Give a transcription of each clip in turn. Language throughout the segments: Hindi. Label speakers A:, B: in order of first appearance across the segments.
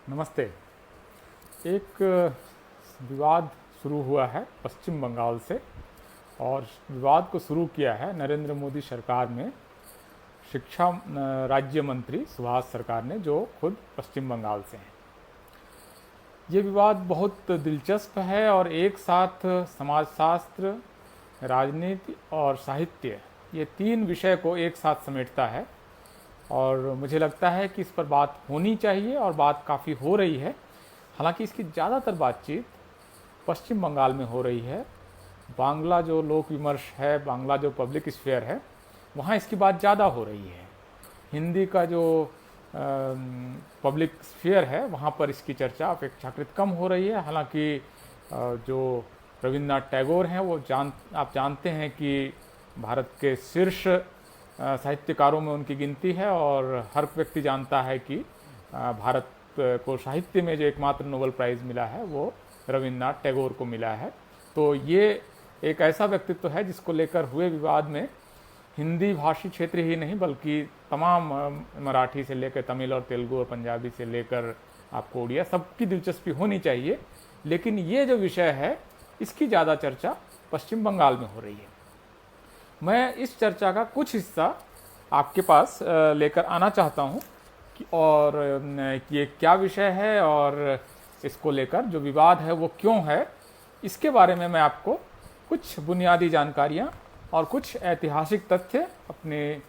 A: नमस्ते। एक विवाद शुरू हुआ है पश्चिम बंगाल से और विवाद को शुरू किया है नरेंद्र मोदी सरकार में शिक्षा राज्य मंत्री सुभाष सरकार ने, जो खुद पश्चिम बंगाल से हैं। ये विवाद बहुत दिलचस्प है और एक साथ समाजशास्त्र, राजनीति और साहित्य, ये तीन विषय को एक साथ समेटता है और मुझे लगता है कि इस पर बात होनी चाहिए और बात काफ़ी हो रही है। हालांकि इसकी ज़्यादातर बातचीत पश्चिम बंगाल में हो रही है। बांग्ला जो लोक विमर्श है, बांग्ला जो पब्लिक स्फीयर है, वहाँ इसकी बात ज़्यादा हो रही है। हिंदी का जो पब्लिक स्फीयर है वहाँ पर इसकी चर्चा अपेक्षाकृत कम हो रही है। हालांकि जो रविन्द्रनाथ टैगोर हैं वो आप जानते हैं कि भारत के शीर्ष साहित्यकारों में उनकी गिनती है और हर व्यक्ति जानता है कि भारत को साहित्य में जो एकमात्र नोबेल प्राइज़ मिला है वो रविन्द्रनाथ टैगोर को मिला है। तो ये एक ऐसा व्यक्तित्व है जिसको लेकर हुए विवाद में हिंदी भाषी क्षेत्र ही नहीं बल्कि तमाम मराठी से लेकर तमिल और तेलुगु और पंजाबी से लेकर आपको उड़िया सबकी दिलचस्पी होनी चाहिए। लेकिन ये जो विषय है इसकी ज़्यादा चर्चा पश्चिम बंगाल में हो रही है। मैं इस चर्चा का कुछ हिस्सा आपके पास लेकर आना चाहता हूँ और ये क्या विषय है और इसको लेकर जो विवाद है वो क्यों है, इसके बारे में मैं आपको कुछ बुनियादी जानकारियाँ और कुछ ऐतिहासिक तथ्य अपने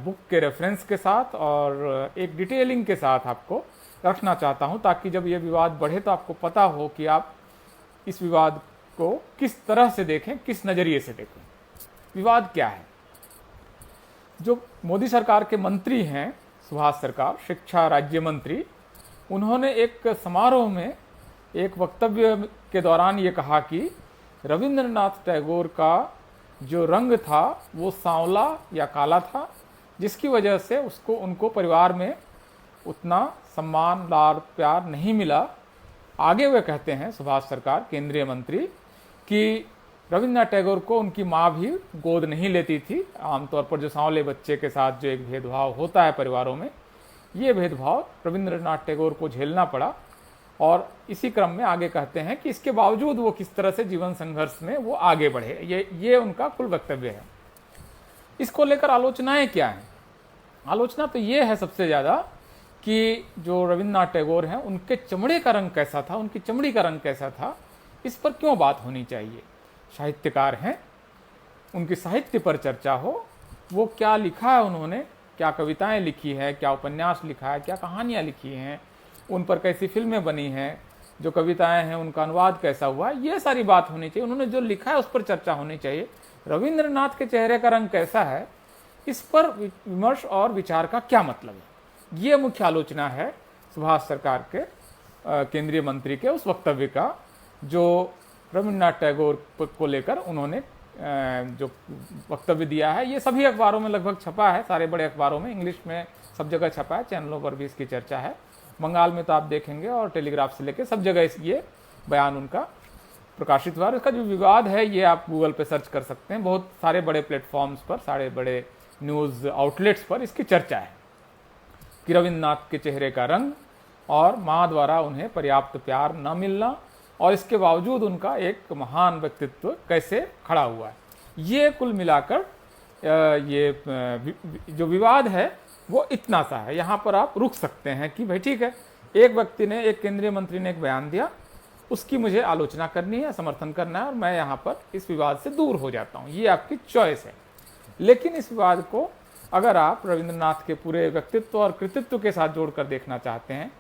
A: बुक के रेफरेंस के साथ और एक डिटेलिंग के साथ आपको रखना चाहता हूँ, ताकि जब ये विवाद बढ़े तो आपको पता हो कि आप इस विवाद को किस तरह से देखें, किस नज़रिए से देखें। विवाद क्या है? जो मोदी सरकार के मंत्री हैं, सुभाष सरकार, शिक्षा राज्य मंत्री, उन्होंने एक समारोह में एक वक्तव्य के दौरान ये कहा कि रविंद्रनाथ टैगोर का जो रंग था वो सांवला या काला था, जिसकी वजह से उनको परिवार में उतना सम्मान, लाड, प्यार नहीं मिला। आगे वे कहते हैं, सुभाष सरकार केंद्रीय मंत्री, कि रविन्द्रनाथ टैगोर को उनकी माँ भी गोद नहीं लेती थी। आमतौर पर जो सांवले बच्चे के साथ जो एक भेदभाव होता है परिवारों में, ये भेदभाव रविन्द्रनाथ टैगोर को झेलना पड़ा। और इसी क्रम में आगे कहते हैं कि इसके बावजूद वो किस तरह से जीवन संघर्ष में वो आगे बढ़े। ये उनका कुल वक्तव्य है। इसको लेकर आलोचनाएं क्या हैं? आलोचना तो ये है सबसे ज़्यादा कि जो रविन्द्रनाथ टैगोर हैं उनके चमड़े का रंग कैसा था, उनकी चमड़ी का रंग कैसा था, इस पर क्यों बात होनी चाहिए। साहित्यकार हैं, उनकी साहित्य पर चर्चा हो, वो क्या लिखा है उन्होंने, क्या कविताएं लिखी है, क्या उपन्यास लिखा है, क्या कहानियाँ लिखी हैं, उन पर कैसी फिल्में बनी हैं, जो कविताएं हैं उनका अनुवाद कैसा हुआ, ये सारी बात होनी चाहिए। उन्होंने जो लिखा है उस पर चर्चा होनी चाहिए। रविंद्रनाथ के चेहरे का रंग कैसा है, इस पर विमर्श और विचार का क्या मतलब है, ये मुख्य आलोचना है सुभाष सरकार के केंद्रीय मंत्री के उस वक्तव्य का, जो रविन्द्रनाथ टैगोर को लेकर उन्होंने जो वक्तव्य दिया है। ये सभी अखबारों में लगभग छपा है, सारे बड़े अखबारों में, इंग्लिश में सब जगह छपा है, चैनलों पर भी इसकी चर्चा है। बंगाल में तो आप देखेंगे और टेलीग्राफ से लेकर सब जगह ये बयान उनका प्रकाशित हुआ। इसका जो विवाद है ये आप गूगल पे सर्च कर सकते हैं, बहुत सारे बड़े प्लेटफॉर्म्स पर, सारे बड़े न्यूज़ आउटलेट्स पर इसकी चर्चा है कि रविन्द्रनाथ के चेहरे का रंग और माँ द्वारा उन्हें पर्याप्त प्यार न मिलना और इसके बावजूद उनका एक महान व्यक्तित्व कैसे खड़ा हुआ है। ये कुल मिलाकर ये जो विवाद है वो इतना सा है। यहाँ पर आप रुक सकते हैं कि भाई ठीक है, एक व्यक्ति ने, एक केंद्रीय मंत्री ने एक बयान दिया, उसकी मुझे आलोचना करनी है, समर्थन करना है और मैं यहाँ पर इस विवाद से दूर हो जाता हूँ, ये आपकी चॉइस है। लेकिन इस विवाद को अगर आप रविन्द्रनाथ के पूरे व्यक्तित्व और कृतित्व के साथ जोड़कर देखना चाहते हैं,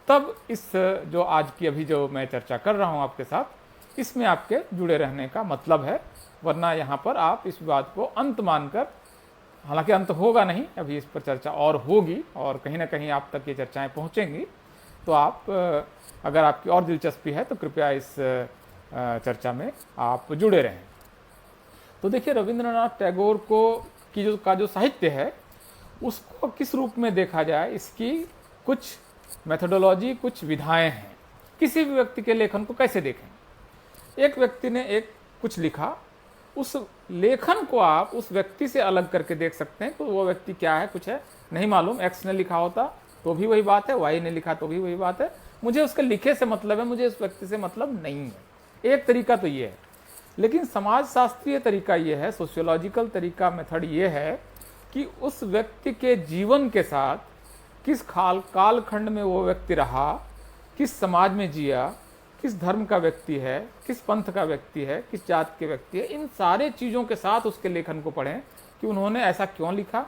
A: तब इस जो आज की अभी जो मैं चर्चा कर रहा हूँ आपके साथ, इसमें आपके जुड़े रहने का मतलब है। वरना यहाँ पर आप इस विवाद को अंत मानकर, हालांकि अंत होगा नहीं, अभी इस पर चर्चा और होगी और कहीं ना कहीं आप तक ये चर्चाएं पहुँचेंगी, तो आप अगर आपकी और दिलचस्पी है तो कृपया इस चर्चा में आप जुड़े रहें। तो देखिए, रविन्द्रनाथ टैगोर का जो साहित्य है उसको किस रूप में देखा जाए, इसकी कुछ मेथोडोलॉजी, कुछ विधाएं हैं। किसी भी व्यक्ति के लेखन को कैसे देखें? एक व्यक्ति ने कुछ लिखा, उस लेखन को आप उस व्यक्ति से अलग करके देख सकते हैं। तो वो व्यक्ति क्या है, कुछ है नहीं मालूम, एक्स ने लिखा होता तो भी वही बात है, वाई ने लिखा तो भी वही बात है, मुझे उसके लिखे से मतलब है, मुझे उस व्यक्ति से मतलब नहीं है। एक तरीका तो ये है। लेकिन समाजशास्त्रीय तरीका ये है, सोशियोलॉजिकल तरीका, मेथड ये है कि उस व्यक्ति के जीवन के साथ किस कालखंड में वो व्यक्ति रहा, किस समाज में जिया, किस धर्म का व्यक्ति है, किस पंथ का व्यक्ति है, किस जात के व्यक्ति है, इन सारे चीज़ों के साथ उसके लेखन को पढ़ें कि उन्होंने ऐसा क्यों लिखा,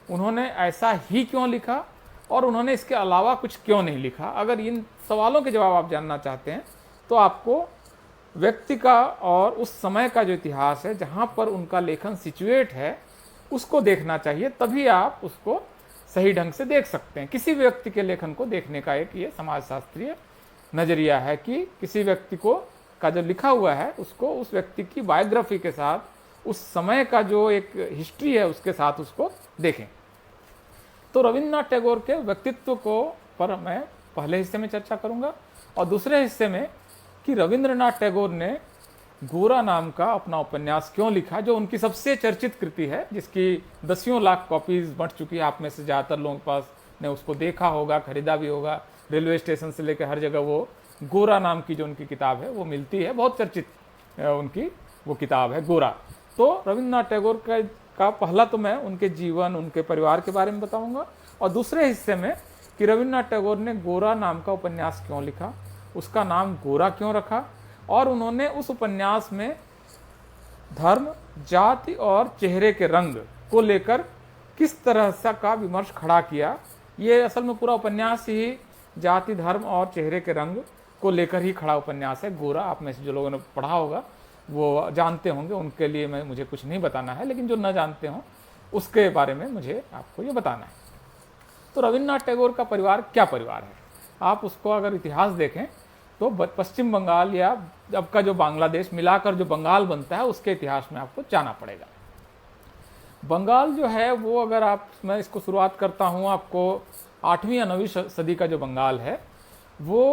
A: उन्होंने ऐसा ही क्यों लिखा, और उन्होंने इसके अलावा कुछ क्यों नहीं लिखा। अगर इन सवालों के जवाब आप जानना चाहते हैं तो आपको व्यक्ति का और उस समय का जो इतिहास है जहाँ पर उनका लेखन सिचुएट है उसको देखना चाहिए, तभी आप उसको सही ढंग से देख सकते हैं। किसी व्यक्ति के लेखन को देखने का एक ये समाजशास्त्रीय नज़रिया है कि किसी व्यक्ति को का जो लिखा हुआ है उसको उस व्यक्ति की बायोग्राफी के साथ, उस समय का जो एक हिस्ट्री है उसके साथ उसको देखें। तो रविन्द्रनाथ टैगोर के व्यक्तित्व को पर मैं पहले हिस्से में चर्चा करूंगा, और दूसरे हिस्से में कि रविंद्रनाथ टैगोर ने गोरा नाम का अपना उपन्यास क्यों लिखा, जो उनकी सबसे चर्चित कृति है, जिसकी 10 लाख कॉपीज बंट चुकी है। आप में से ज़्यादातर लोगों के पास ने उसको देखा होगा, खरीदा भी होगा, रेलवे स्टेशन से लेकर हर जगह वो गोरा नाम की जो उनकी किताब है वो मिलती है, बहुत चर्चित उनकी वो किताब है गोरा। तो रविन्द्रनाथ टैगोर का पहला तो मैं उनके जीवन, उनके परिवार के बारे में बताऊंगा, और दूसरे हिस्से में कि रविन्द्रनाथ टैगोर ने गोरा नाम का उपन्यास क्यों लिखा, उसका नाम गोरा क्यों रखा, और उन्होंने उस उपन्यास में धर्म, जाति और चेहरे के रंग को लेकर किस तरह सा का विमर्श खड़ा किया। ये असल में पूरा उपन्यास ही जाति, धर्म और चेहरे के रंग को लेकर ही खड़ा उपन्यास है गोरा। आप में से जो लोगों ने पढ़ा होगा वो जानते होंगे, उनके लिए मुझे कुछ नहीं बताना है, लेकिन जो न जानते हों उसके बारे में मुझे आपको ये बताना है। तो रविन्द्रनाथ टैगोर का परिवार क्या परिवार है, आप उसको अगर इतिहास देखें तो पश्चिम बंगाल या अब का जो बांग्लादेश मिलाकर जो बंगाल बनता है उसके इतिहास में आपको जाना पड़ेगा। बंगाल जो है वो, अगर मैं इसको शुरुआत करता हूँ आपको 8वीं या 9वीं सदी का जो बंगाल है वो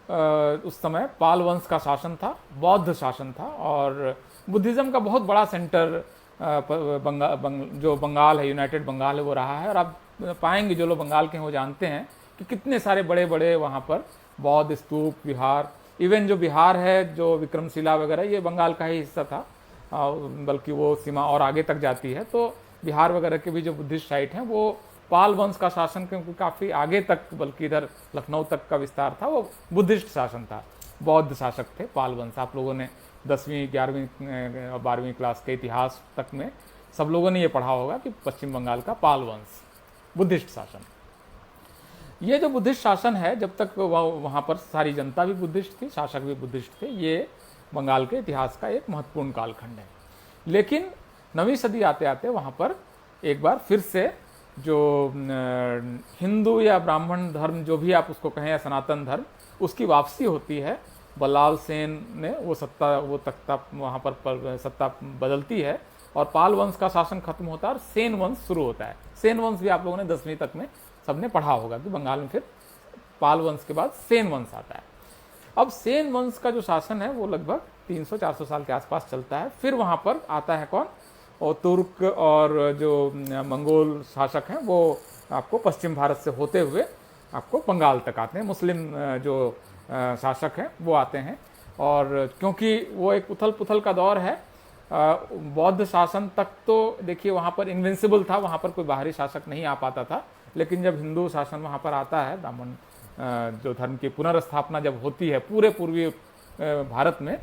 A: उस समय पाल वंश का शासन था, बौद्ध शासन था, और बुद्धिज़्म का बहुत बड़ा सेंटर जो बंगाल है, यूनाइटेड बंगाल है, वो रहा है। और आप पाएंगे जो लोग बंगाल के हैं वो जानते हैं कि कितने सारे बड़े बड़े वहाँ पर बौद्ध स्तूप, विहार, इवन जो बिहार है, जो विक्रमशिला वगैरह, ये बंगाल का ही हिस्सा था, बल्कि वो सीमा और आगे तक जाती है। तो बिहार वगैरह के भी जो बुद्धिस्ट साइट हैं वो पाल वंश का शासन, क्योंकि काफ़ी आगे तक, बल्कि इधर लखनऊ तक का विस्तार था, वो बुद्धिस्ट शासन था, बौद्ध शासक थे पाल वंश। आप लोगों ने 10वीं, 11वीं और 12वीं क्लास के इतिहास तक में सब लोगों ने ये पढ़ा होगा कि पश्चिम बंगाल का पाल वंश, बुद्धिस्ट शासन। ये जो बुद्धिस्ट शासन है, जब तक वहाँ पर सारी जनता भी बुद्धिस्ट थी, शासक भी बुद्धिस्ट थे, ये बंगाल के इतिहास का एक महत्वपूर्ण कालखंड है। लेकिन 9वीं सदी आते आते वहाँ पर एक बार फिर से जो हिंदू या ब्राह्मण धर्म, जो भी आप उसको कहें, या सनातन धर्म, उसकी वापसी होती है। बल्लाल सेन ने वो तख्ता वहाँ पर सत्ता बदलती है, और पाल वंश का शासन खत्म होता है और सेन वंश शुरू होता है। सेन वंश भी आप लोगों ने 10वीं तक में सबने पढ़ा होगा कि बंगाल में फिर पाल वंश के बाद सेन वंश आता है। अब सेन वंश का जो शासन है वो लगभग 300-400 साल के आसपास चलता है। फिर वहाँ पर आता है कौन, और तुर्क और जो मंगोल शासक हैं वो आपको पश्चिम भारत से होते हुए आपको बंगाल तक आते हैं। मुस्लिम जो शासक हैं वो आते हैं, और क्योंकि वो एक उथल पुथल का दौर है, बौद्ध शासन तक तो देखिए वहाँ पर इन्विंसिबल था, वहाँ पर कोई बाहरी शासक नहीं आ पाता था। लेकिन जब हिंदू शासन वहाँ पर आता है, ब्राह्मण जो धर्म की पुनर्स्थापना जब होती है पूरे पूर्वी भारत में,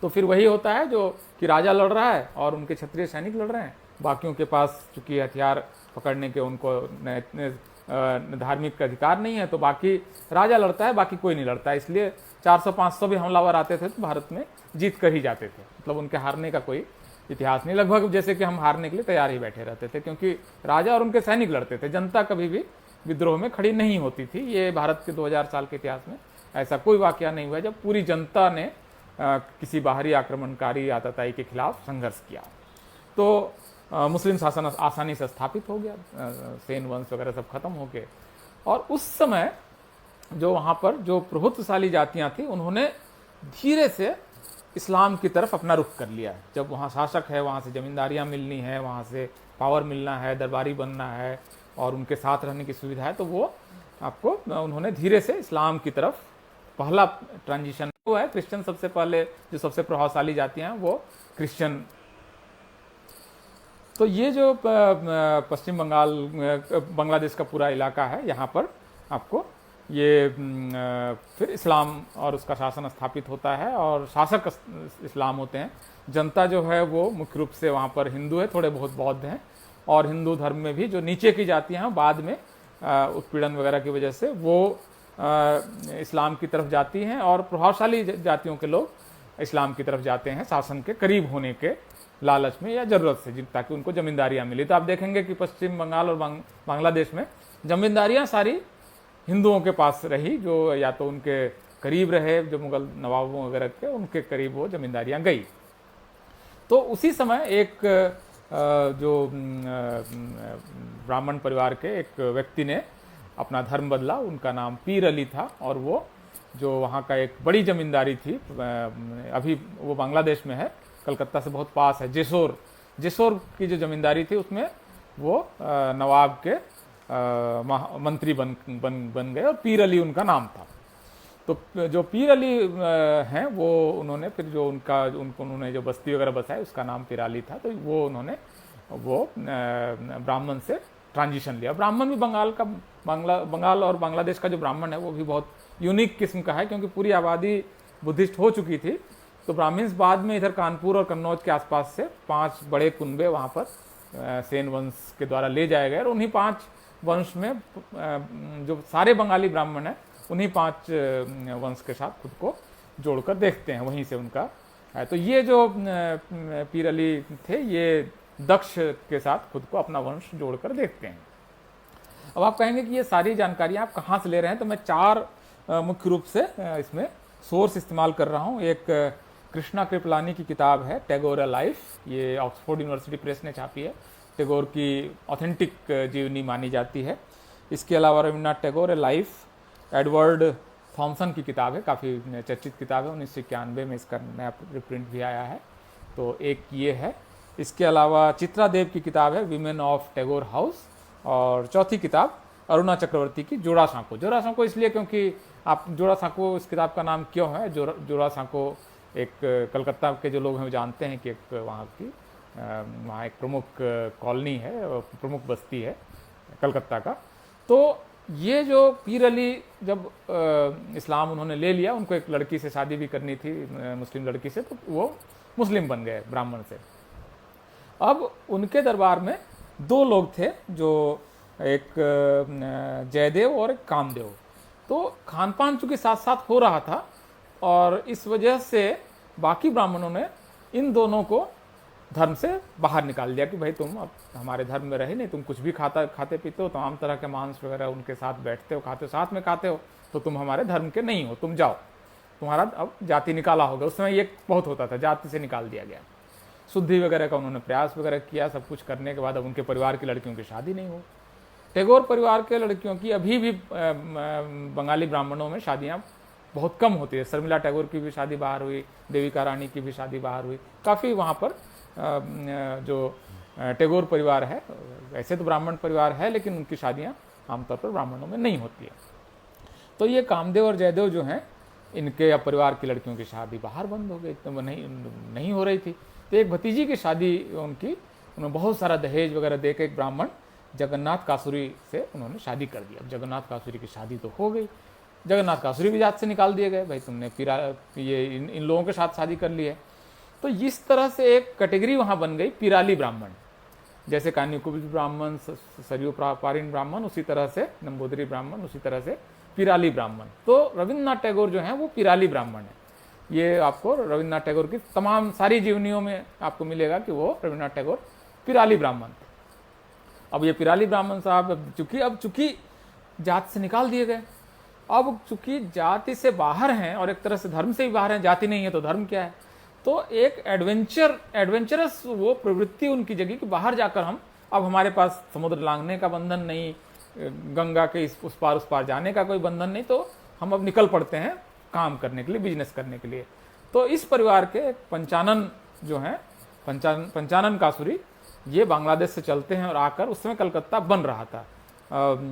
A: तो फिर वही होता है जो कि राजा लड़ रहा है और उनके क्षत्रिय सैनिक लड़ रहे हैं। बाकियों के पास चूंकि हथियार पकड़ने के उनको धार्मिक अधिकार नहीं है, तो बाकी राजा लड़ता है, बाकी कोई नहीं लड़ता है। इसलिए 400-500 भी हमलावर आते थे तो भारत में जीत कर ही जाते थे, मतलब उनके हारने का कोई इतिहास नहीं। लगभग जैसे कि हम हारने के लिए तैयार ही बैठे रहते थे, क्योंकि राजा और उनके सैनिक लड़ते थे, जनता कभी भी विद्रोह में खड़ी नहीं होती थी। ये भारत के 2000 साल के इतिहास में ऐसा कोई वाकया नहीं हुआ जब पूरी जनता ने किसी बाहरी आक्रमणकारी आतताई के खिलाफ संघर्ष किया। तो मुस्लिम शासन आसानी से स्थापित हो गया, सेन वंश वगैरह सब खत्म हो गए। और उस समय जो वहाँ पर जो प्रभुत्वशाली जातियाँ थी, उन्होंने धीरे से इस्लाम की तरफ अपना रुख कर लिया। जब वहाँ शासक है, वहाँ से ज़मींदारियाँ मिलनी है, वहाँ से पावर मिलना है, दरबारी बनना है और उनके साथ रहने की सुविधा है, तो वो आपको उन्होंने धीरे से इस्लाम की तरफ पहला ट्रांजिशन वो है। क्रिश्चियन सबसे पहले जो सबसे प्रभावशाली जातियाँ हैं वो क्रिश्चियन। तो ये जो पश्चिम बंगाल बांग्लादेश का पूरा इलाका है, यहाँ पर आपको ये फिर इस्लाम और उसका शासन स्थापित होता है और शासक इस्लाम होते हैं। जनता जो है वो मुख्य रूप से वहाँ पर हिंदू है, थोड़े बहुत बौद्ध हैं, और हिंदू धर्म में भी जो नीचे की जातियाँ हैं बाद में उत्पीड़न वगैरह की वजह से वो इस्लाम की तरफ जाती हैं, और प्रभावशाली जातियों के लोग इस्लाम की तरफ जाते हैं शासन के करीब होने के लालच में या ज़रूरत से, ताकि उनको ज़मींदारियाँ मिली। तो आप देखेंगे कि पश्चिम बंगाल और बांग्लादेश में ज़मींदारियाँ सारी हिंदुओं के पास रही, जो या तो उनके करीब रहे, जो मुगल नवाबों वगैरह के उनके करीब वो ज़मींदारियाँ गई। तो उसी समय एक जो ब्राह्मण परिवार के एक व्यक्ति ने अपना धर्म बदला। उनका नाम पीर अली था, और वो जो वहाँ का एक बड़ी ज़मींदारी थी, अभी वो बांग्लादेश में है, कलकत्ता से बहुत पास है, जेसोर की जो ज़मींदारी थी उसमें वो नवाब के मंत्री बन गए, और पीर अली उनका नाम था। तो जो पीर अली हैं वो उन्होंने फिर जो उन्होंने जो बस्ती वगैरह बसाई उसका नाम पिराली था। तो वो उन्होंने ब्राह्मण से ट्रांजिशन लिया। ब्राह्मण भी बंगाल और बांग्लादेश का जो ब्राह्मण है वो भी बहुत यूनिक किस्म का है, क्योंकि पूरी आबादी बुद्धिस्ट हो चुकी थी। तो ब्राह्मण्स बाद में इधर कानपुर और कन्नौज के आसपास से 5 बड़े कुनबे वहाँ पर सेन वंश के द्वारा ले जाए गए, और उन्हीं 5 वंश में जो सारे बंगाली ब्राह्मण हैं उन्हीं 5 वंश के साथ खुद को जोड़कर देखते हैं, वहीं से उनका है। तो ये जो पीर अली थे ये दक्ष के साथ खुद को अपना वंश जोड़कर देखते हैं। अब आप कहेंगे कि ये सारी जानकारियाँ आप कहाँ से ले रहे हैं, तो मैं 4 मुख्य रूप से इसमें सोर्स इस्तेमाल कर रहा हूँ। एक कृष्णा कृपलानी की किताब है टैगोर अ लाइफ, ये ऑक्सफोर्ड यूनिवर्सिटी प्रेस ने छापी है, टैगोर की ऑथेंटिक जीवनी मानी जाती है। इसके अलावा Rabindranath Tagore a life Edward Thomson की किताब है, काफ़ी चर्चित किताब है, 1991 में इसका नया रिप्रिंट भी आया है। तो एक ये है। इसके अलावा चित्रा देव की किताब है वीमेन ऑफ टैगोर हाउस, और चौथी किताब अरुणा चक्रवर्ती की जोड़ा सांको इसलिए क्योंकि आप जोड़ा सांको इस किताब का नाम क्यों है, जोड़ा सांको एक कलकत्ता के जो लोग हैं वो जानते हैं कि एक वहाँ एक प्रमुख कॉलोनी है, प्रमुख बस्ती है कलकत्ता का। तो ये जो पीर अली जब इस्लाम उन्होंने ले लिया, उनको एक लड़की से शादी भी करनी थी, मुस्लिम लड़की से, तो वो मुस्लिम बन गए ब्राह्मण से। अब उनके दरबार में 2 लोग थे, जो एक जयदेव और एक कामदेव। तो खान पान चूँकि साथ साथ हो रहा था, और इस वजह से बाकी ब्राह्मणों ने इन दोनों को धर्म से बाहर निकाल दिया कि भाई तुम अब हमारे धर्म में रहे नहीं, तुम कुछ भी खाते पीते हो, तमाम तरह के मांस वगैरह उनके साथ बैठते हो, खाते हो, साथ में खाते हो, तो तुम हमारे धर्म के नहीं हो, तुम जाओ, तुम्हारा अब जाति निकाला होगा। उस समय ये बहुत होता था, जाति से निकाल दिया गया। शुद्धि वगैरह का उन्होंने प्रयास वगैरह किया, सब कुछ करने के बाद अब उनके परिवार की लड़कियों की शादी नहीं हो। टैगोर परिवार के लड़कियों की अभी भी बंगाली ब्राह्मणों में शादियाँ बहुत कम होती है। शर्मिला टैगोर की भी शादी बाहर हुई, देविका रानी की भी शादी बाहर हुई। काफ़ी वहाँ पर जो टैगोर परिवार है, वैसे तो ब्राह्मण परिवार है, लेकिन उनकी शादियाँ आमतौर पर ब्राह्मणों में नहीं होती है। तो ये कामदेव और जयदेव जो हैं, इनके या परिवार की लड़कियों की शादी बाहर बंद हो गई, तो नहीं हो रही थी। तो एक भतीजी की शादी उन्होंने बहुत सारा दहेज वगैरह दे के एक ब्राह्मण जगन्नाथ कासुरी से उन्होंने शादी कर दिया। जगन्नाथ कासुरी की शादी तो हो गई, जगन्नाथ कासुरी भी जात से निकाल दिए गए, भाई तुमने ये इन लोगों के साथ शादी कर ली है। तो इस तरह से एक कैटेगरी वहाँ बन गई पिराली ब्राह्मण। जैसे कान्यकुब्ज ब्राह्मण, सरयू पारिन ब्राह्मण, उसी तरह से नंबूदरी ब्राह्मण, उसी तरह से पिराली ब्राह्मण। तो रविन्द्रनाथ टैगोर जो हैं वो पिराली ब्राह्मण है। ये आपको रविन्द्रनाथ टैगोर की तमाम सारी जीवनियों में आपको मिलेगा कि वो रविन्द्रनाथ टैगोर पिराली ब्राह्मण थे। अब ये पिराली ब्राह्मण साहब चूंकि जात से निकाल दिए गए, अब चूंकि जाति से बाहर हैं और एक तरह से धर्म से भी बाहर हैं, जाति नहीं है तो धर्म क्या है, तो एक एडवेंचरस वो प्रवृत्ति उनकी जगह कि बाहर जाकर अब हमारे पास समुद्र लांघने का बंधन नहीं, गंगा के उस पार जाने का कोई बंधन नहीं, तो हम अब निकल पड़ते हैं काम करने के लिए, बिजनेस करने के लिए। तो इस परिवार के एक पंचानन जो हैं, पंचानन कासुरी, ये बांग्लादेश से चलते हैं और आकर, उस समय कलकत्ता बन रहा था,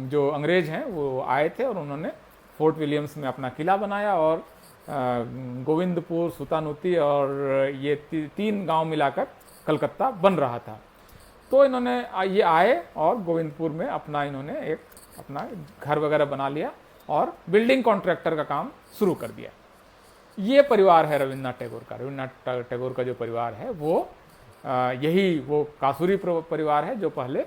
A: जो अंग्रेज हैं वो आए थे और उन्होंने फोर्ट विलियम्स में अपना किला बनाया और गोविंदपुर, सुतानुती और ये तीन गांव मिलाकर कलकत्ता बन रहा था। तो इन्होंने ये आए और गोविंदपुर में इन्होंने अपना घर वगैरह बना लिया और बिल्डिंग कॉन्ट्रैक्टर का काम शुरू कर दिया। ये परिवार है रविन्द्रनाथ टैगोर का। रविन्द्रनाथ टैगोर का जो परिवार है वो यही वो कासुरी परिवार है जो पहले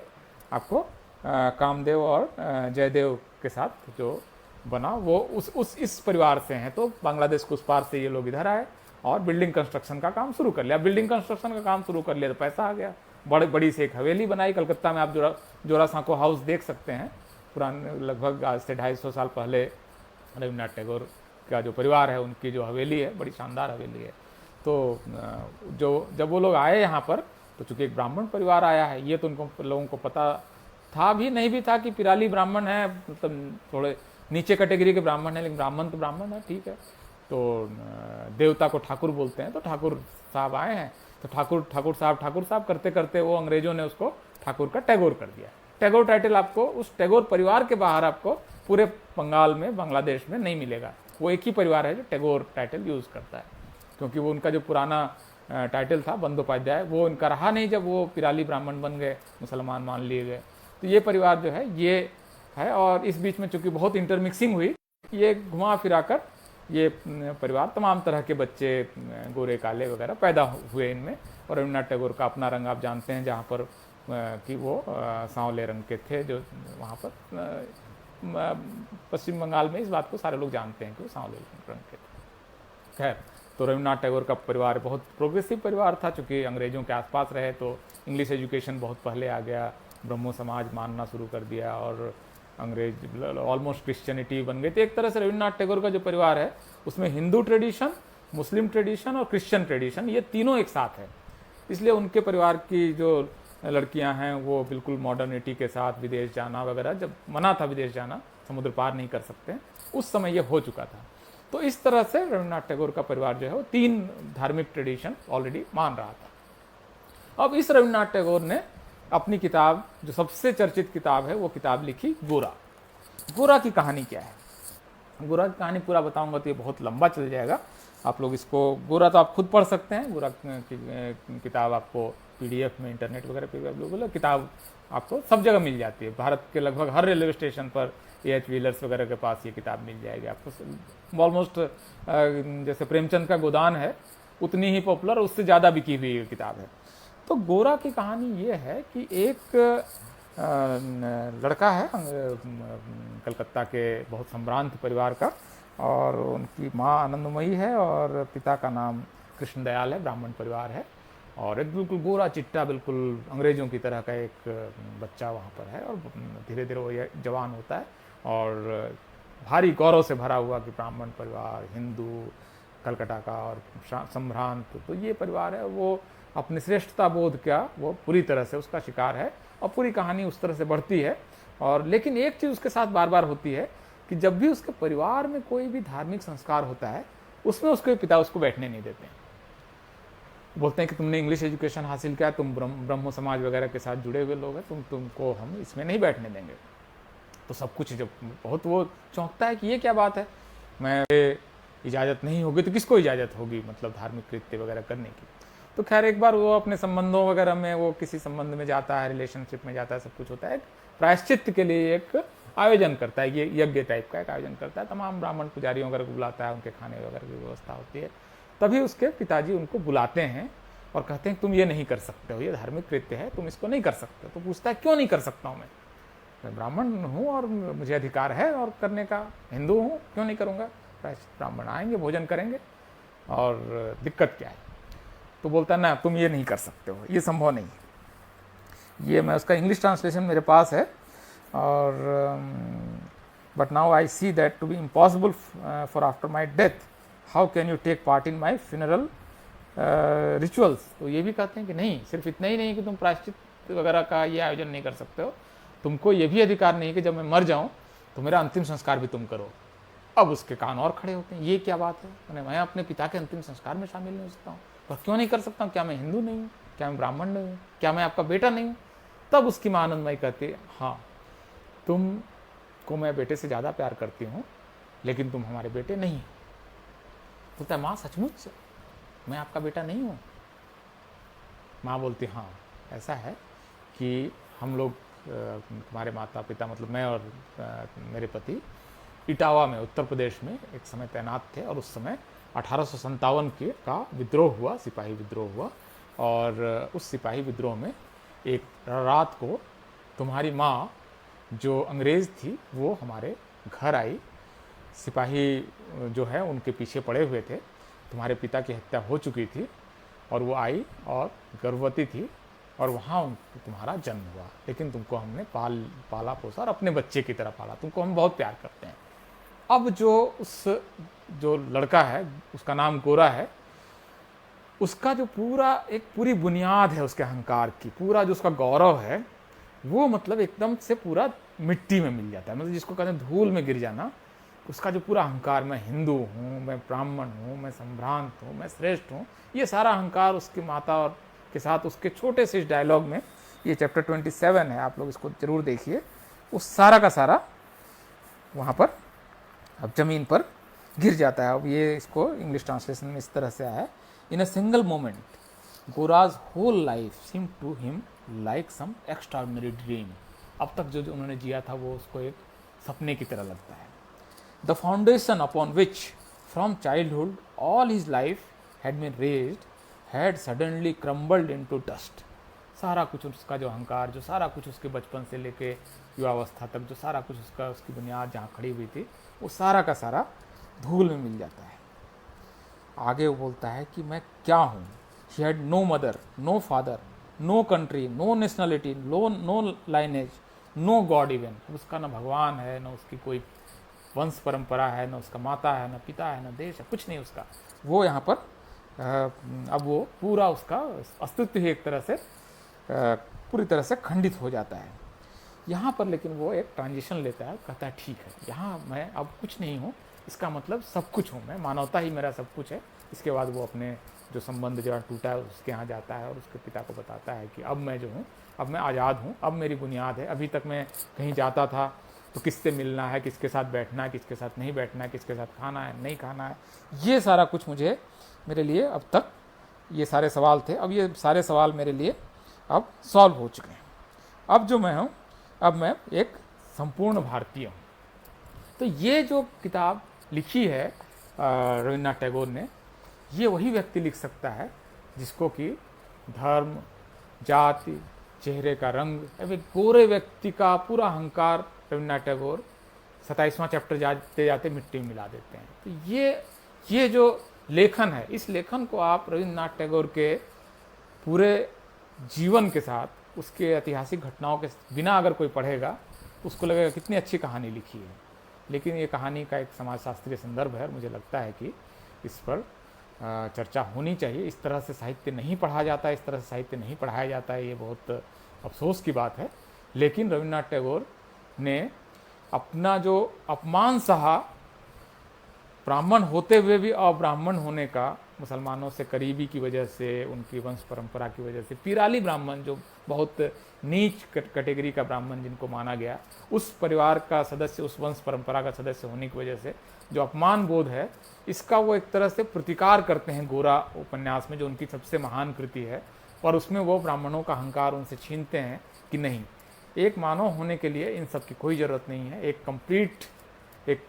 A: आपको कामदेव और जयदेव के साथ जो बना, वो इस परिवार से हैं। तो बांग्लादेश के उस पार से ये लोग इधर आए और बिल्डिंग कंस्ट्रक्शन का काम शुरू कर लिया। बिल्डिंग कंस्ट्रक्शन का काम शुरू कर लिया तो पैसा आ गया, बड़ी से एक हवेली बनाई कलकत्ता में। आप जोरा सांको हाउस देख सकते हैं, पुराने लगभग आज से 250 साल पहले रविन्द्रनाथ टैगोर का जो परिवार है उनकी जो हवेली है, बड़ी शानदार हवेली है। तो जब वो लोग आए यहाँ पर, तो चूंकि एक ब्राह्मण परिवार आया है, ये तो उनको लोगों को पता था भी नहीं भी था कि पिराली ब्राह्मण है, मतलब थोड़े नीचे कैटेगरी के ब्राह्मण है, लेकिन ब्राह्मण तो ब्राह्मण है, ठीक है। तो देवता को ठाकुर बोलते हैं, तो ठाकुर साहब आए हैं, तो ठाकुर साहब करते करते वो अंग्रेजों ने उसको ठाकुर का टैगोर कर दिया। टैगोर टाइटल आपको उस टैगोर परिवार के बाहर आपको पूरे बंगाल में, बांग्लादेश में नहीं मिलेगा। वो एक ही परिवार है जो टैगोर टाइटल यूज करता है, क्योंकि वो उनका जो पुराना टाइटल था बंदोपाध्याय, वो उनका रहा नहीं जब वो पिराली ब्राह्मण बन गए, मुसलमान मान लिए गए। तो ये परिवार जो है ये है, और इस बीच में चूंकि बहुत इंटरमिक्सिंग हुई, ये घुमा फिरा कर ये परिवार तमाम तरह के बच्चे, गोरे काले वगैरह पैदा हुए इनमें। और रविन्द्रनाथ टैगोर का अपना रंग आप जानते हैं, जहाँ पर कि वो सांवले रंग के थे, जो वहाँ पर पश्चिम बंगाल में इस बात को सारे लोग जानते हैं कि वो सांवले रंग के थे। खैर, तो रविन्द्रनाथ टैगोर का परिवार बहुत प्रोग्रेसिव परिवार था, चूँकि अंग्रेजों के आसपास रहे तो इंग्लिश एजुकेशन बहुत पहले आ गया, ब्रह्मो समाज मानना शुरू कर दिया और अंग्रेज ऑलमोस्ट क्रिश्चियनिटी बन गई। तो एक तरह से रविन्द्रनाथ टैगोर का जो परिवार है उसमें हिंदू ट्रेडिशन, मुस्लिम ट्रेडिशन और क्रिश्चियन ट्रेडिशन, ये तीनों एक साथ है। इसलिए उनके परिवार की जो लड़कियां हैं वो बिल्कुल मॉडर्निटी के साथ विदेश जाना वगैरह, जब मना था विदेश जाना, समुद्र पार नहीं कर सकते, उस समय ये हो चुका था। तो इस तरह से रविन्द्रनाथ टैगोर का परिवार जो है वो तीन धार्मिक ट्रेडिशन ऑलरेडी मान रहा था। अब इस रविन्द्रनाथ टैगोर ने अपनी किताब, जो सबसे चर्चित किताब है, वो किताब लिखी गोरा। गोरा की कहानी क्या है? गोरा की कहानी पूरा बताऊंगा तो ये बहुत लंबा चल जाएगा। आप लोग इसको, गोरा तो आप खुद पढ़ सकते हैं, गोरा की किताब आपको PDF में, इंटरनेट वगैरह पे अवेलेबल किताब आपको सब जगह मिल जाती है। भारत के लगभग हर रेलवे स्टेशन पर AH व्हीलर्स वगैरह के पास ये किताब मिल जाएगी आपको। ऑलमोस्ट जैसे प्रेमचंद का गोदान है उतनी ही पॉपुलर, उससे ज़्यादा बिकी हुई किताब है। तो गोरा की कहानी ये है कि एक लड़का है कलकत्ता के बहुत संभ्रांत परिवार का, और उनकी माँ आनंदमयी है और पिता का नाम कृष्णदयाल है, ब्राह्मण परिवार है। और एक बिल्कुल गोरा चिट्टा, बिल्कुल अंग्रेज़ों की तरह का एक बच्चा वहाँ पर है, और धीरे धीरे वो जवान होता है और भारी गौरव से भरा हुआ कि ब्राह्मण परिवार, हिंदू, कलकत्ता का और संभ्रांत, तो ये परिवार है वो अपने श्रेष्ठता बोध का वो पूरी तरह से उसका शिकार है, और पूरी कहानी उस तरह से बढ़ती है। और लेकिन एक चीज़ उसके साथ बार बार होती है कि जब भी उसके परिवार में कोई भी धार्मिक संस्कार होता है, उसमें उसके पिता उसको बैठने नहीं देते हैं। बोलते हैं कि तुमने इंग्लिश एजुकेशन हासिल किया, तुम ब्रह्मो समाज वगैरह के साथ जुड़े हुए लोग हैं, तुमको हम इसमें नहीं बैठने देंगे। तो सब कुछ जब बहुत वो चौंकता है कि ये क्या बात है, मैं इजाज़त नहीं होगी तो किसको इजाज़त होगी, मतलब धार्मिक कृत्य वगैरह करने की। तो खैर एक बार वो अपने संबंधों वगैरह में, वो किसी संबंध में जाता है, रिलेशनशिप में जाता है, सब कुछ होता है, प्रायश्चित के लिए एक आयोजन करता है, ये यज्ञ टाइप का एक आयोजन करता है, तमाम ब्राह्मण पुजारियों वगैरह को बुलाता है, उनके खाने वगैरह की व्यवस्था होती है। तभी उसके पिताजी उनको बुलाते हैं और कहते हैं तुम ये नहीं कर सकते हो, ये धार्मिक कृत्य है, तुम इसको नहीं कर सकते। तो पूछता है क्यों नहीं कर सकता हूँ, मैं ब्राह्मण हूँ और मुझे अधिकार है और करने का, हिंदू हूँ, क्यों नहीं करूँगा। ब्राह्मण आएंगे, भोजन करेंगे, और दिक्कत क्या है। तो बोलता है ना, तुम ये नहीं कर सकते हो, ये संभव नहीं है। ये मैं उसका इंग्लिश ट्रांसलेशन मेरे पास है, और but now I see that to be impossible for after my death, how can you take part in my funeral rituals. तो ये भी कहते हैं कि नहीं, सिर्फ इतना ही नहीं कि तुम प्रायश्चित वगैरह का ये आयोजन नहीं कर सकते हो, तुमको ये भी अधिकार नहीं कि जब मैं मर जाऊं तो मेरा अंतिम संस्कार भी तुम करो। अब उसके कान और खड़े होते हैं, ये क्या बात है, मैं अपने पिता के अंतिम संस्कार में शामिल नहीं हो सकता हूँ, पर क्यों नहीं कर सकता हूँ, क्या मैं हिंदू नहीं हूँ, क्या मैं ब्राह्मण नहीं हूँ, क्या मैं आपका बेटा नहीं हूँ। तब उसकी माँ आनंदमयी कहती है, हाँ तुम को मैं बेटे से ज़्यादा प्यार करती हूँ, लेकिन तुम हमारे बेटे नहीं हो। बोलता है, माँ सचमुच मैं आपका बेटा नहीं हूँ। माँ बोलती, हाँ ऐसा है कि हम लोग तुम्हारे माता पिता मतलब मैं और मेरे पति इटावा में उत्तर प्रदेश में एक समय तैनात थे, और उस समय 1857 के का विद्रोह हुआ, सिपाही विद्रोह हुआ, और उस सिपाही विद्रोह में एक रात को तुम्हारी माँ जो अंग्रेज़ थी वो हमारे घर आई। सिपाही जो है उनके पीछे पड़े हुए थे, तुम्हारे पिता की हत्या हो चुकी थी, और वो आई और गर्भवती थी, और वहाँ तुम्हारा जन्म हुआ, लेकिन तुमको हमने पाला पोसा और अपने बच्चे की तरह पाला, तुमको हम बहुत प्यार करते हैं। अब जो लड़का है उसका नाम गोरा है, उसका जो पूरी बुनियाद है उसके अहंकार की, पूरा जो उसका गौरव है वो मतलब एकदम से पूरा मिट्टी में मिल जाता है, मतलब जिसको कहते हैं धूल में गिर जाना। उसका जो पूरा अहंकार, मैं हिंदू हूँ, मैं ब्राह्मण हूँ, मैं संभ्रांत हूँ, मैं श्रेष्ठ हूँ, ये सारा अहंकार उसकी माता और के साथ उसके छोटे से इस डायलॉग में, ये चैप्टर 27 है, आप लोग इसको जरूर देखिए, उस सारा का सारा वहाँ पर अब ज़मीन पर गिर जाता है। अब ये इसको इंग्लिश ट्रांसलेशन में इस तरह से आया है, इन अ सिंगल मोमेंट गोराज whole life seem to him like some extraordinary dream. अब तक जो उन्होंने जिया था वो उसको एक सपने की तरह लगता है। The foundation upon which from childhood all his life had been raised had suddenly crumbled into dust. सारा कुछ उसका जो अहंकार, जो सारा कुछ उसके बचपन से लेके युवावस्था तक जो सारा कुछ उसकी बुनियाद जहाँ खड़ी हुई थी, वो सारा का सारा धूल में मिल जाता है। आगे वो बोलता है कि मैं क्या हूँ। He had no mother, no father, no country, no nationality, no lineage, no god even. उसका ना भगवान है, ना उसकी कोई वंश परंपरा है, ना उसका माता है, ना पिता है, ना देश है, कुछ नहीं उसका। वो यहाँ पर अब वो पूरा उसका अस्तित्व ही एक तरह से पूरी तरह से खंडित हो जाता है। यहाँ पर लेकिन वो एक ट्रांजिशन लेता है, कहता है ठीक है, यहाँ मैं अब कुछ नहीं हूँ, इसका मतलब सब कुछ हूँ मैं, मानवता ही मेरा सब कुछ है। इसके बाद वो अपने जो संबंध जहाँ टूटा है उसके यहाँ जाता है और उसके पिता को बताता है कि अब मैं जो हूँ, अब मैं आज़ाद हूँ, अब मेरी बुनियाद है। अभी तक मैं कहीं जाता था तो किससे मिलना है, किसके साथ बैठना है, किसके साथ नहीं बैठना है, किसके साथ खाना है नहीं खाना है, ये सारा कुछ मुझे मेरे लिए अब तक ये सारे सवाल थे, अब ये सारे सवाल मेरे लिए अब सॉल्व हो चुके हैं। अब जो मैं हूँ, अब मैं एक संपूर्ण भारतीय हूँ। तो ये जो किताब लिखी है रविन्द्रनाथ टैगोर ने, ये वही व्यक्ति लिख सकता है जिसको कि धर्म, जाति, चेहरे का रंग, अभी गोरे व्यक्ति का पूरा अहंकार रविन्द्रनाथ टैगोर 27वां चैप्टर जाते जाते मिट्टी में मिला देते हैं। तो ये जो लेखन है, इस लेखन को आप रविन्द्रनाथ टैगोर के पूरे जीवन के साथ, उसके ऐतिहासिक घटनाओं के बिना अगर कोई पढ़ेगा उसको लगेगा कितनी अच्छी कहानी लिखी है। लेकिन ये कहानी का एक समाजशास्त्रीय संदर्भ है और मुझे लगता है कि इस पर चर्चा होनी चाहिए। इस तरह से साहित्य नहीं पढ़ा जाता है, इस तरह से साहित्य नहीं पढ़ाया जाता है, ये बहुत अफसोस की बात है। लेकिन रविन्द्रनाथ टैगोर ने अपना जो अपमान सहा, ब्राह्मण होते हुए भी अब्राह्मण होने का, मुसलमानों से करीबी की वजह से, उनकी वंश परंपरा की वजह से, पिराली ब्राह्मण जो बहुत नीच कैटेगरी का ब्राह्मण जिनको माना गया, उस परिवार का सदस्य, उस वंश परंपरा का सदस्य होने की वजह से जो अपमान बोध है, इसका वो एक तरह से प्रतिकार करते हैं गोरा उपन्यास में, जो उनकी सबसे महान कृति है। और उसमें वो ब्राह्मणों का अहंकार उनसे छीनते हैं कि नहीं, एक मानव होने के लिए इन सब की कोई ज़रूरत नहीं है, एक कंप्लीट एक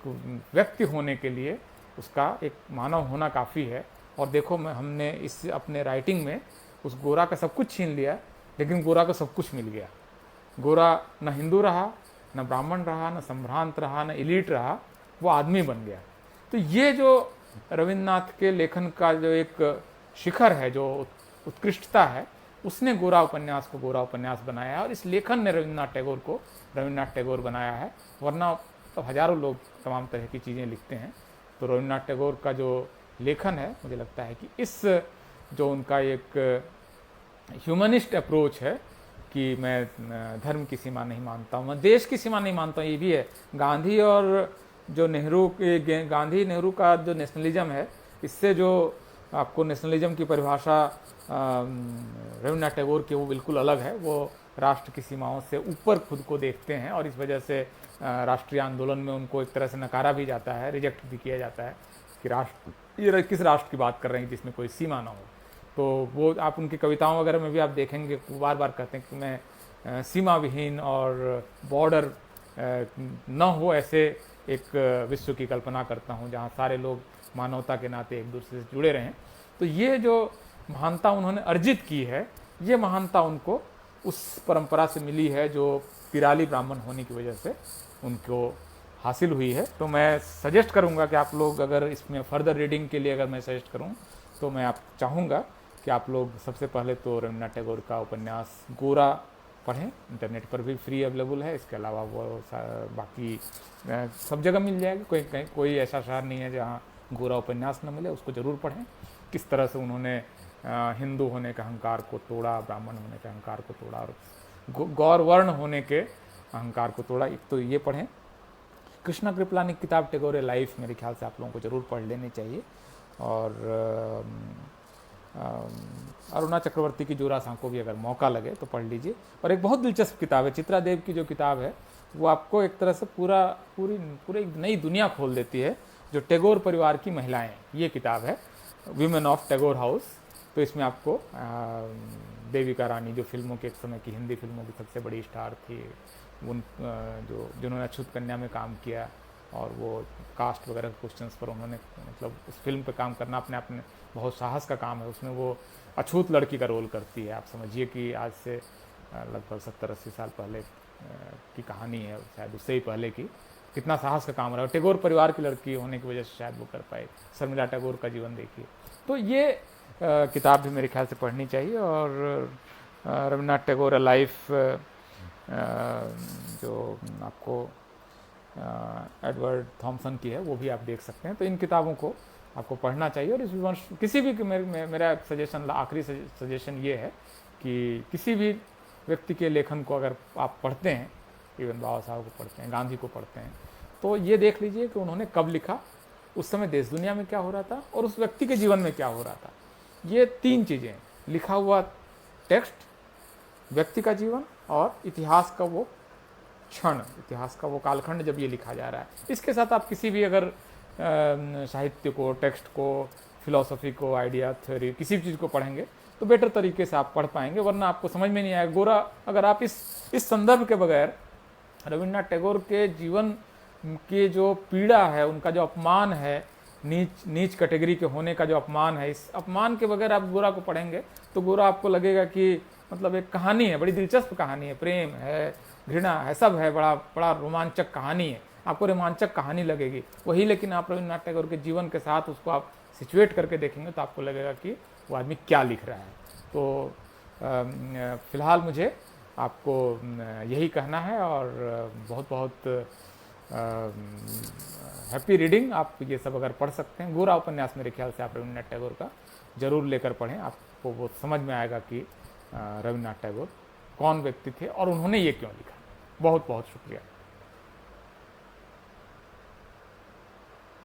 A: व्यक्ति होने के लिए उसका एक मानव होना काफ़ी है। और देखो हमने इस अपने राइटिंग में उस गोरा का सब कुछ छीन लिया, लेकिन गोरा को सब कुछ मिल गया। गोरा न हिंदू रहा, न ब्राह्मण रहा, न संभ्रांत रहा, न इलीट रहा, वो आदमी बन गया। तो ये जो रविन्द्रनाथ के लेखन का जो एक शिखर है, जो उत्कृष्टता है, उसने गोरा उपन्यास को गोरा उपन्यास बनाया है। और इस लेखन ने रविन्द्रनाथ टैगोर को रविन्द्रनाथ टैगोर बनाया है। वरना तो हजारों लोग तमाम तरह की चीज़ें लिखते हैं। तो रविन्द्रनाथ टैगोर का जो लेखन है, मुझे लगता है कि इस जो उनका एक ह्यूमनिस्ट अप्रोच है कि मैं धर्म की सीमा नहीं मानता हूँ, मैं देश की सीमा नहीं मानता हूँ, ये भी है। गांधी और जो नेहरू के गांधी नेहरू का जो नेशनलिज्म है, इससे जो आपको नेशनलिज्म की परिभाषा रविन्द्रनाथ टैगोर की वो बिल्कुल अलग है। वो राष्ट्र की सीमाओं से ऊपर खुद को देखते हैं और इस वजह से राष्ट्रीय आंदोलन में उनको एक तरह से नकारा भी जाता है, रिजेक्ट भी किया जाता है कि राष्ट्र, ये किस राष्ट्र की बात कर रहे हैं जिसमें कोई सीमा ना हो। तो वो आप उनकी कविताओं वगैरह में भी आप देखेंगे वो बार बार कहते हैं कि मैं सीमा विहीन और बॉर्डर न हो ऐसे एक विश्व की कल्पना करता हूँ जहाँ सारे लोग मानवता के नाते एक दूसरे से जुड़े रहें। तो ये जो महानता उन्होंने अर्जित की है, ये महानता उनको उस परंपरा से मिली है जो पिराली ब्राह्मण होने की वजह से उनको हासिल हुई है। तो मैं सजेस्ट करूंगा कि आप लोग अगर इसमें फर्दर रीडिंग के लिए अगर मैं सजेस्ट करूं तो मैं आप चाहूँगा कि आप लोग सबसे पहले तो रविन्द्रनाथ टैगोर का उपन्यास गोरा पढ़ें। इंटरनेट पर भी फ्री अवेलेबल है। इसके अलावा वो बाकी सब जगह मिल जाएगा। कोई ऐसा शहर नहीं है जहाँ गोरा उपन्यास न मिले, उसको ज़रूर पढ़ें। किस तरह से उन्होंने हिंदू होने के अहंकार को तोड़ा, ब्राह्मण होने के अहंकार को तोड़ा और गौर वर्ण होने के अहंकार को तोड़ा। एक तो ये पढ़ें। कृष्णा कृपलानी की किताब टैगोर लाइफ मेरे ख्याल से आप लोगों को ज़रूर पढ़ लेनी चाहिए। और अरुणा चक्रवर्ती की जोरासां को भी अगर मौका लगे तो पढ़ लीजिए। और एक बहुत दिलचस्प किताब है चित्रा देव की जो किताब है, वो आपको एक तरह से पूरी नई दुनिया खोल देती है, जो टैगोर परिवार की महिलाएं। ये किताब है वीमेन ऑफ टैगोर हाउस। तो इसमें आपको देविका रानी जो फिल्मों के एक समय की हिंदी फिल्मों की सबसे बड़ी स्टार थी, उन जिन्होंने अछूत कन्या में काम किया और वो कास्ट वगैरह क्वेश्चंस पर उन्होंने मतलब उस फिल्म पे काम करना अपने आप में बहुत साहस का काम है। उसमें वो अछूत लड़की का रोल करती है। आप समझिए कि आज से लगभग 70-80 साल पहले की कहानी है, शायद उससे ही पहले की। कितना साहस का काम रहा है। टैगोर परिवार की लड़की होने की वजह से शायद वो कर पाए। शर्मिला टैगोर का जीवन देखिए। तो ये किताब भी मेरे ख्याल से पढ़नी चाहिए। और रविन्द्रनाथ टैगोर लाइफ जो आपको एडवर्ड थॉमसन की है वो भी आप देख सकते हैं। तो इन किताबों को आपको पढ़ना चाहिए। और इस विमर्श किसी भी मेरा सजेशन, आखिरी सजेशन ये है कि किसी भी व्यक्ति के लेखन को अगर आप पढ़ते हैं, इवन बाबा साहब को पढ़ते हैं, गांधी को पढ़ते हैं, तो ये देख लीजिए कि उन्होंने कब लिखा, उस समय देश दुनिया में क्या हो रहा था और उस व्यक्ति के जीवन में क्या हो रहा था। ये तीन चीज़ें, लिखा हुआ टेक्स्ट, व्यक्ति का जीवन और इतिहास का वो क्षण, इतिहास का वो कालखंड जब ये लिखा जा रहा है। इसके साथ आप किसी भी अगर साहित्य को, टेक्स्ट को, फिलॉसफी को, आइडिया, थ्योरी, किसी भी चीज़ को पढ़ेंगे तो बेटर तरीके से आप पढ़ पाएंगे, वरना आपको समझ में नहीं आएगा। गोरा अगर आप इस संदर्भ के बगैर रविन्द्रनाथ टैगोर के जीवन की जो पीड़ा है, उनका जो अपमान है, नीच कैटेगरी के होने का जो अपमान है, इस अपमान के बगैर आप गोरा को पढ़ेंगे तो गोरा आपको लगेगा कि मतलब एक कहानी है, बड़ी दिलचस्प कहानी है, प्रेम है, घृणा है, सब है, बड़ा बड़ा रोमांचक कहानी है, आपको रोमांचक कहानी लगेगी वही। लेकिन आप रविन्द्रनाथ टैगोर के जीवन के साथ उसको आप सिचुएट करके देखेंगे तो आपको लगेगा कि वो आदमी क्या लिख रहा है। तो फिलहाल मुझे आपको यही कहना है और बहुत बहुत हैप्पी रीडिंग। आप ये सब अगर पढ़ सकते हैं, गोरा उपन्यास मेरे ख्याल से आप रविन्द्रनाथ टैगोर का ज़रूर लेकर पढ़ें। आपको वो समझ में आएगा कि रविन्द्रनाथ टैगोर कौन व्यक्ति थे और उन्होंने ये क्यों लिखा। बहुत बहुत शुक्रिया।